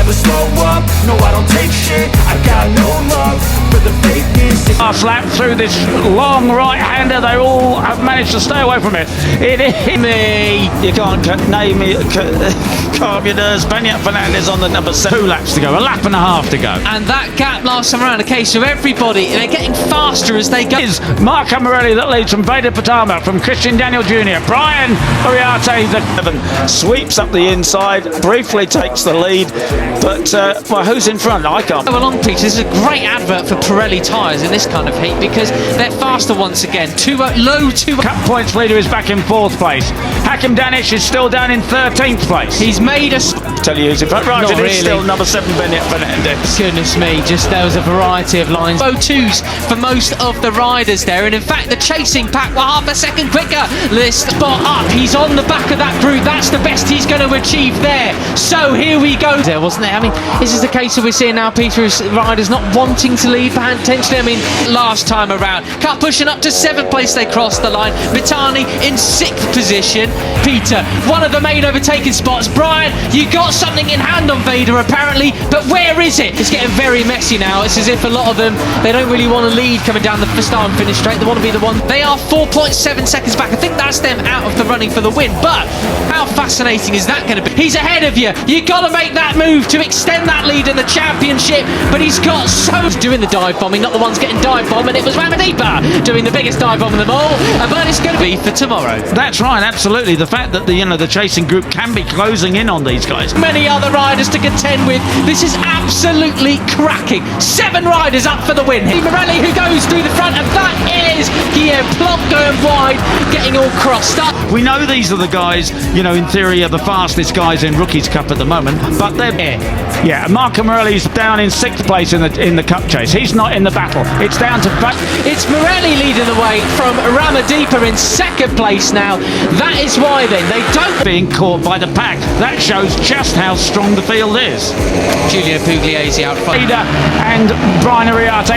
never slow up, no I don't take shit. I got no love for the fakeness. Last lap through this long right-hander, they all have managed to stay away from it. It is me. You can't name me. Calm your nerves. Beñat Fernandez on the number 7. 2 laps to go, a lap and a half to go. And that gap last time around, a case of everybody, they're getting faster as they go. Is Marco Morelli that leads from Veda Pratama, from Christian Daniel Jr. Brian Uriarte, the 7, sweeps up the inside, briefly takes the lead, but well, who's in front? I can't. Go along, Peter. This is a great advert for Pirelli tyres in this kind of heat because they're faster once again. Low 2. Cup points leader is back in 4th place. Hakim Danish is still down in 13th place. He's made a... Tell you who's in front. Right, Not it is really. still number 7, Beñat Fernandez. Goodness me, just there was a variety of lines. 2s for most of the riders there, and in fact the chasing pack were half a second quicker. This spot up, he's on the back of that group. That's the best he's going to achieve there. So here we go. There wasn't there? I mean, this is the case that we're seeing now, Peter, is riders not wanting to lead potentially. I mean, last time around, car pushing up to 7th place, they crossed the line. Vitani in 6th position. Peter, one of the main overtaking spots. Brian, you got something in hand on Veda apparently, but where is it? It's getting very messy now. It's as if a lot of them, they don't really want to lead coming down the start and finish straight. They want to be the one. They are 4.7 seconds back. I think that's them out of the running for the win, but how fascinating is that going to be? He's ahead of you. You got to make that move to extend that lead in the championship, but he's got so... doing the dive bombing, not the ones getting dive bombed, and it was Ramadipa doing the biggest dive bomb of them all, but it's going to be for tomorrow. That's right, absolutely. The fact that the chasing group can be closing in on these guys. Many other riders to contend with. This is absolutely cracking. 7 riders up for the win. Morelli who goes through the front, and that is Guillaume Plonk going wide, getting all crossed up. We know these are the guys, in theory are the fastest guys in Rookies Cup at the moment, but they're... Yeah, Marco Morelli's down in 6th place in the cup chase. He's not in the battle. It's down to... It's Morelli leading the way from Ramadipa in 2nd place now. That is why then they don't... Being caught by the pack. That shows just how strong the field is. Giulio Pugliese out front. Veda and Brian Uriarte.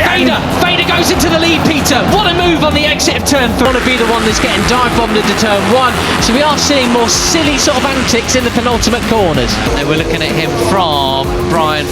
Veda goes into the lead, Peter. What a move on the exit of turn 3. Want to be the one that's getting dive bombed into turn 1. So we are seeing more silly sort of antics in the penultimate corners. And we're looking at him from Brian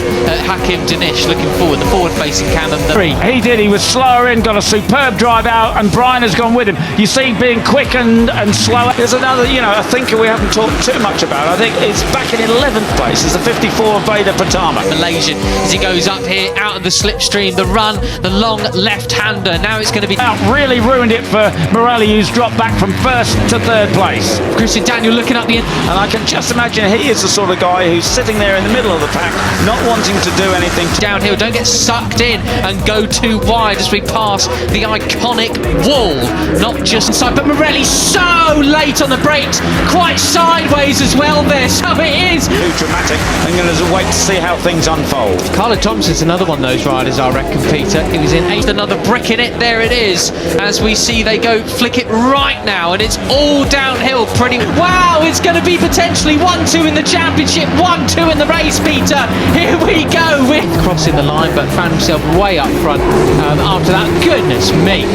Hakim Danish, looking forward, the forward-facing cannon. He did. He was slower in, got a superb drive out, and Brian has gone with him. You see, being quick and slower. There's another, a thinker we haven't talked too much about. I think it's back in 11th place. It's the 54 Veda Pratama. Malaysian, as he goes up here, out of the slipstream, the run, the long left-hander. Now it's going to be... Really ruined it for Morelli, who's dropped back from 1st to 3rd place. Christian Daniel looking up the... And I can just imagine he is the sort of guy who's sitting there in the middle of the pack, not wanting to do anything. Downhill, don't get sucked in and go too wide as we pass the iconic wall. Not just inside, but Morelli so late on the brakes, quite sideways as well there, so it is. Too dramatic. I'm going to wait to see how things unfold. Carlo Thompson's another one of those riders, I reckon, Peter. He was in 8th, another brick in it. There it is. As we see, they go flick it right now, and it's all downhill pretty... Wow, it's going to be potentially 1-2 in the championship, 1-2 in the race, Peter. Here we go. We're crossing the line, but found himself way up front after that. Goodness me.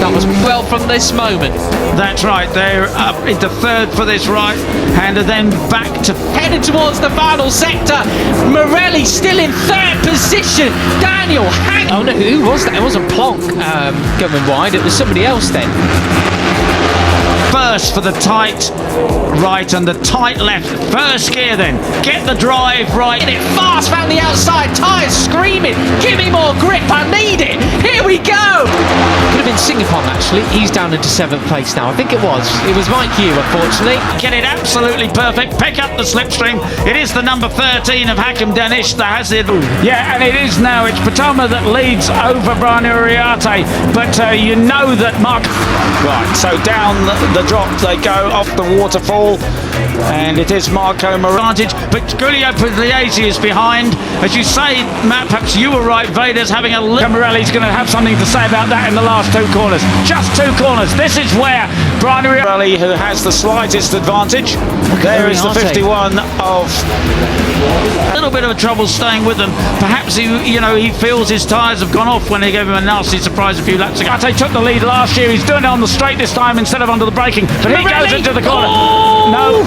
That was well from this moment. That's right. They're up into 3rd for this right-hander, then back to... Headed towards the final sector. Morelli still in 3rd position. Daniel hang... Oh no, who was that? It wasn't Plonk going wide. It was somebody else then. First for the tight right and the tight left. First gear then. Get the drive right. It fast round the outside. Tyres screaming. Give me more grip. I need it. Here we go. Could have been Singapore actually. He's down into 7th place now. I think it was. It was Mike Hugh, unfortunately. Get it absolutely perfect. Pick up the slipstream. It is the number 13 of Hakim Danish that has it. Yeah, and it is now. It's Pratama that leads over Brian Uriarte. But you know that Mark... Right, so down the drop they go off the waterfall, and it is Marco Morelli, but Giulio Pugliese is behind. As you say, Matt, perhaps you were right, Veda's having a look. Morelli's going to have something to say about that in the last 2 corners. Just 2 corners. This is where Brian Uriarte, who has the slightest advantage. There is the 51 of... A little bit of trouble staying with them. Perhaps he feels his tyres have gone off when they gave him a nasty surprise a few laps ago. They took the lead last year. He's doing it on the straight this time instead of under the braking. But he goes into the corner. Oh! No,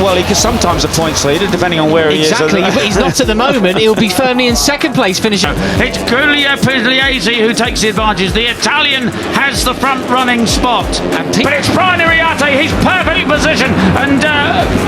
Well, he could sometimes a points leader, depending on where he is. Exactly, but he's not at the moment. He'll be firmly in second place, finishing. It's Giulio Pugliese who takes the advantage. The Italian has the front-running spot. But it's Brian Uriarte. He's perfectly positioned. And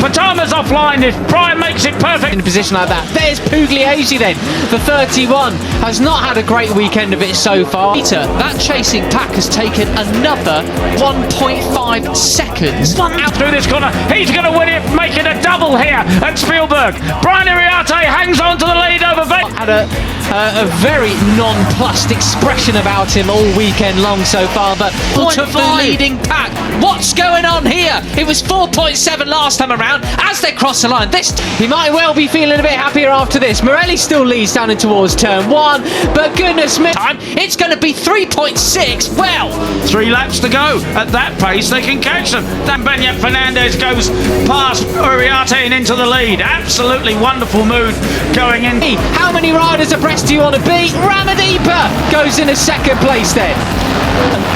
Pratama's offline. If Brian makes it perfect. In a position like that. There's Pugliese then. The 31 has not had a great weekend of it so far. Peter, that chasing pack has taken another 1.5 seconds. Out through this corner. He's going to win it, making a double here at Spielberg. Brian Uriarte hangs on to the lead over Veda. Had a very nonplussed expression about him all weekend long so far, but out of the leading pack. What's going on here? It was 4.7 last time around. As they cross the line, he might well be feeling a bit happier after this. Morelli still leads down in towards turn 1, but goodness me, it's going to be 3.6. Well, 3 laps to go. At that pace, they can catch them. Dan Benyat Fernandez goes past Uriarte and into the lead. Absolutely wonderful mood going in. How many riders abreast do you want to be? Ramadipa goes in a second place then.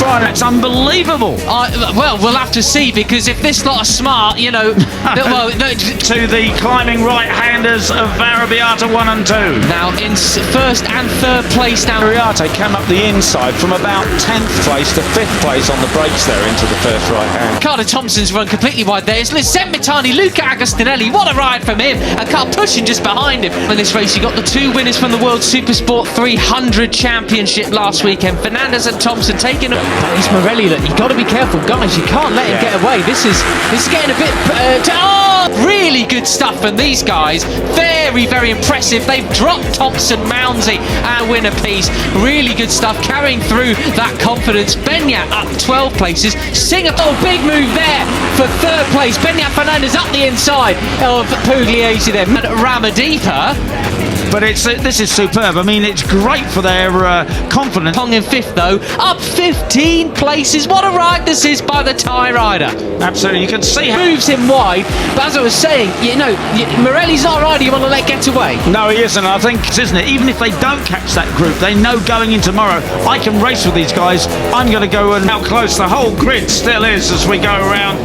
Brian, that's unbelievable. Well, we'll have to see, because if this lot are smart, you know. To the climbing right-handers of Varabiata 1 and 2. Now in first and third place now. Uriarte came up the inside from about 10th place to 5th place on the brakes there into the first right hand. Carter Thompson's run completely wide there. It's Lizette Mitani, Luca Agostinelli. What a ride from him. And Carl pushing just behind him. In this race, you got the 2 winners from the World Supersport 300 Championship last weekend. Fernandez and Thompson taking it. It's Morelli that you've got to be careful, guys. You can't let him get away. This is getting a bit. Really good stuff from these guys. Very, very impressive. They've dropped Thompson, Mounsey, and win a piece. Really good stuff, carrying through that confidence. Benyat up 12 places. Singapore, big move there for third place. Benyat Fernandez up the inside of Pugliese there. And Ramadipa. But this is superb. I mean, it's great for their confidence. Pong in 5th though, up 15 places. What a ride this is by the Thai rider. Absolutely, you can see how moves him wide. But as I was saying, you know, Morelli's not a rider you want to let get away. No, he isn't. I think, isn't it? Even if they don't catch that group, they know going in tomorrow, I can race with these guys. I'm going to go and how close the whole grid still is as we go around,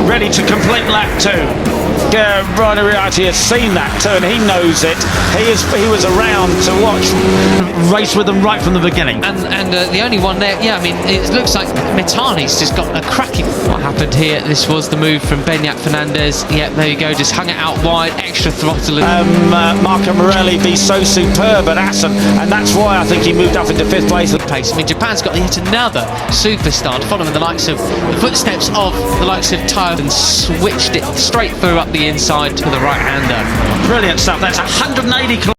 ready to complete lap 2. Brian Uriarte has seen that turn. He knows it. He was around to watch, race with them right from the beginning. And the only one there, yeah, I mean, it looks like Mitani's just got a cracking. What happened here? This was the move from Benyat Fernandez. Yep, there you go. Just hung it out wide, extra throttle. Marco Morelli be so superb at Assen, and that's why I think he moved up into 5th place. I mean, Japan's got yet another superstar to follow in the likes of the footsteps of the likes of Tyler, and switched it straight through up the inside to the right-hander. Brilliant stuff. That's 180 kilometers.